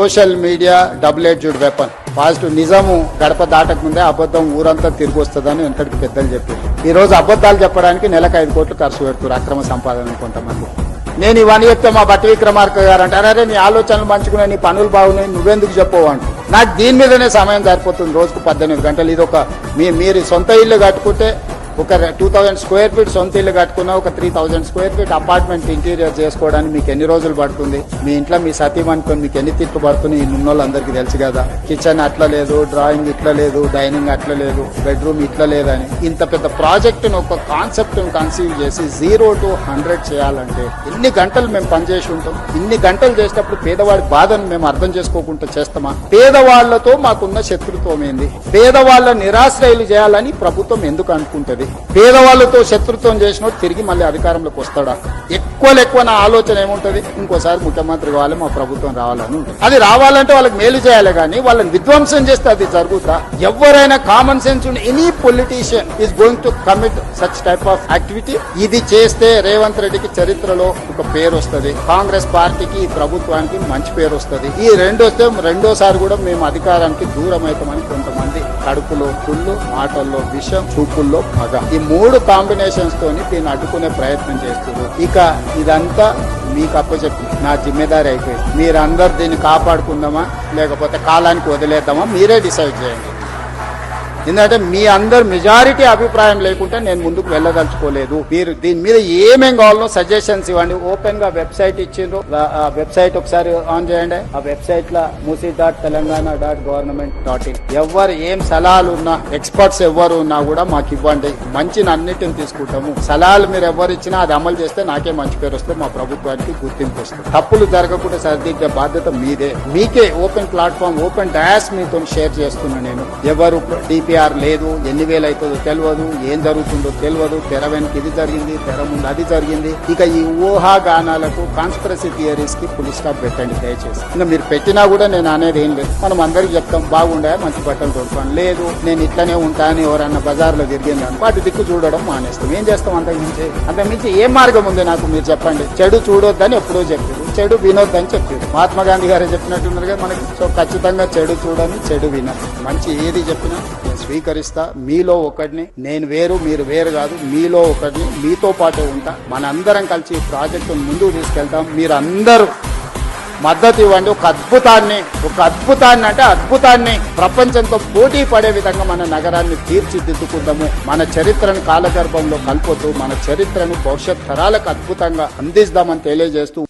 Social media double edged weapon. Positive నిజము గడప దాటక ముందే అబద్ధం ఊరంతా తిరిగి వస్తుందని వెంకటికి పెద్దలు చెప్పారు. ఈ రోజు అబద్ధాలు చెప్పడానికి నెలకు 5 కోట్లు ఖర్చు పెడుతున్నారు అక్రమ సంపాదన కొంతమంది. నేను ఇవన్నీ చెప్తే మా బట్టి విక్రమార్క గారు అంటారు, అరే నీ ఆలోచనలు మంచుకున్నాయి, నీ పనులు బాగున్నాయి, నువ్వెందుకు చెప్పవు అంటూ. నాకు దీని మీదనే సమయం సరిపోతుంది. రోజుకు 18 గంటలు. ఇది ఒక మీరు సొంత ఇల్లు కట్టుకుంటే ఒక 2000 స్క్వేర్ ఫీట్ సొంత ఇల్లు కట్టుకున్నా ఒక 3000 స్క్వేర్ ఫీట్ అపార్ట్మెంట్ ఇంటీరియర్ చేసుకోవడానికి మీకు ఎన్ని రోజులు పడుతుంది? మీ ఇంట్లో మీ సతీమణితో మీకు ఎన్ని తిట్లు పడుతుంది? ఈ ఉన్నోళ్ళందరికీ తెలుసు కదా. కిచెన్ అట్లా లేదు, డ్రాయింగ్ ఇట్లా లేదు, డైనింగ్ అట్లా లేదు, బెడ్రూమ్ ఇట్లా లేదని. ఇంత పెద్ద ప్రాజెక్ట్ ను ఒక కాన్సెప్ట్ ను కన్సీవ్ చేసి 0 to 100 చేయాలంటే ఎన్ని గంటలు మేము పనిచేసి ఉంటాం? ఇన్ని గంటలు చేసేటప్పుడు పేదవాడి బాధను మేము అర్థం చేసుకోకుండా చేస్తామా? పేదవాళ్లతో మాకున్న శత్రుత్వం ఏంది? పేదవాళ్ల నిరాశ్రయులు చేయాలని ప్రభుత్వం ఎందుకు అనుకుంటది? పేదవాళ్లతో శత్రుత్వం చేసినోడు తిరిగి మళ్ళీ అధికారంలోకి వస్తాడా? ఎక్కువ నా ఆలోచన ఏముంటది? ఇంకోసారి ముఖ్యమంత్రి కావాలి, మా ప్రభుత్వం రావాలని ఉంటుంది. అది రావాలంటే వాళ్ళకి మేలు చేయాలి, కానీ వాళ్ళని విధ్వంసం చేస్తే అది జరుగుతా? ఎవరైనా కామన్ సెన్స్ ఉండి any politician is going to commit such type of activity. ఇది చేస్తే రేవంత్ రెడ్డికి చరిత్రలో ఒక పేరు వస్తుంది, కాంగ్రెస్ పార్టీకి, ఈ ప్రభుత్వానికి మంచి పేరు వస్తుంది. ఈ రెండోసారి కూడా మేము అధికారానికి దూరం అవుతామని కొంతమంది కడుపులో కుళ్ళు, మాటల్లో విషం, చూపుల్లో పగ, ఈ 3 కాంబినేషన్స్ తోని దీన్ని అడ్డుకునే ప్రయత్నం చేస్తున్నారు. ఇక ఇదంతా మీకు అప్పచెప్పి నా జిమ్మెదారి అయిపోయింది. మీరందరూ దీన్ని కాపాడుకుందామా లేకపోతే కాలానికి వదిలేద్దామా మీరే డిసైడ్ చేయండి. ఎందుకంటే మీ అందరు మెజారిటీ అభిప్రాయం లేకుంటే నేను ముందుకు వెళ్ళదలుచుకోలేదు. మీరు దీని మీద ఏమేం కావాలో సజెషన్స్ ఇవ్వండి. ఓపెన్ గా వెబ్సైట్ ఇచ్చిండ్రు, ఆ వెబ్సైట్ ఒకసారి ఆన్ చేయండి. ఆ వెబ్సైట్ లో musi.telangana.government.in ఎవరు ఏం సలహాలు ఉన్నా, ఎక్స్పర్ట్స్ ఎవరు ఉన్నా కూడా మాకు ఇవ్వండి. మంచిని అన్నిటిని తీసుకుంటాము. సలహాలు మీరు ఎవరు ఇచ్చినా అది అమలు చేస్తే నాకే మంచి పేరు వస్తుంది, మా ప్రభుత్వానికి గుర్తింపు వస్తుంది. తప్పులు జరగకుండా సరిదిద్దే బాధ్యత మీదే. మీకే ఓపెన్ ప్లాట్ఫామ్, ఓపెన్ డయాస్ మీతో షేర్ చేస్తున్నా నేను. ఎవరు లేదు, ఎన్ని వేలు అవుతుందో తెలియదు, ఏం జరుగుతుందో తెలియదు, తెర వెనక ఇది జరిగింది, తెర ముందు అది జరిగింది. ఇక ఈ ఊహాగానాలకు, కాన్స్పిరసీ థియరీస్ కి ఫుల్ స్టాప్ పెట్టండి దయచేసి. ఇంకా మీరు పెట్టినా కూడా నేను అనేది ఏం లేదు. మనం అందరికి చెప్తాం బాగుండే మంచి బట్టలు దొరుకుతాను, లేదు నేను ఇట్లనే ఉంటాను ఎవరన్నా బజార్లో తిరిగింది అని వాటి దిక్కు చూడడం మానేస్తాం. ఏం చేస్తాం? అంతకుమించి ఏం మార్గం ఉంది నాకు? మీరు చెప్పండి. చెడు చూడొద్దని ఎప్పుడో చెప్పారు, చెడు వినొద్దని చెప్పారు. మహాత్మా గాంధీ గారే చెప్పినట్టున్నారు కదా మనకి. సో ఖచ్చితంగా చెడు చూడని, చెడు వినని, మంచి ఏది చెప్పినా స్వీకరిస్తా. మీలో ఒకటిని, నేను వేరు మీరు వేరు కాదు, మీలో ఒకటిని, మీతో పాటే ఉంటా. మనందరం కలిసి ఈ ప్రాజెక్టు ముందుకు తీసుకెళ్తాం. మీరందరూ మద్దతు ఇవ్వండి. ఒక అద్భుతాన్ని అంటే అద్భుతాన్ని ప్రపంచంతో పోటీ పడే విధంగా మన నగరాన్ని తీర్చిదిద్దుకుందాము. మన చరిత్రను కాలగర్భంలో కలుపుతూ మన చరిత్రను భవిష్యత్ తరాలకు అద్భుతంగా అందిస్తామని తెలియజేస్తూ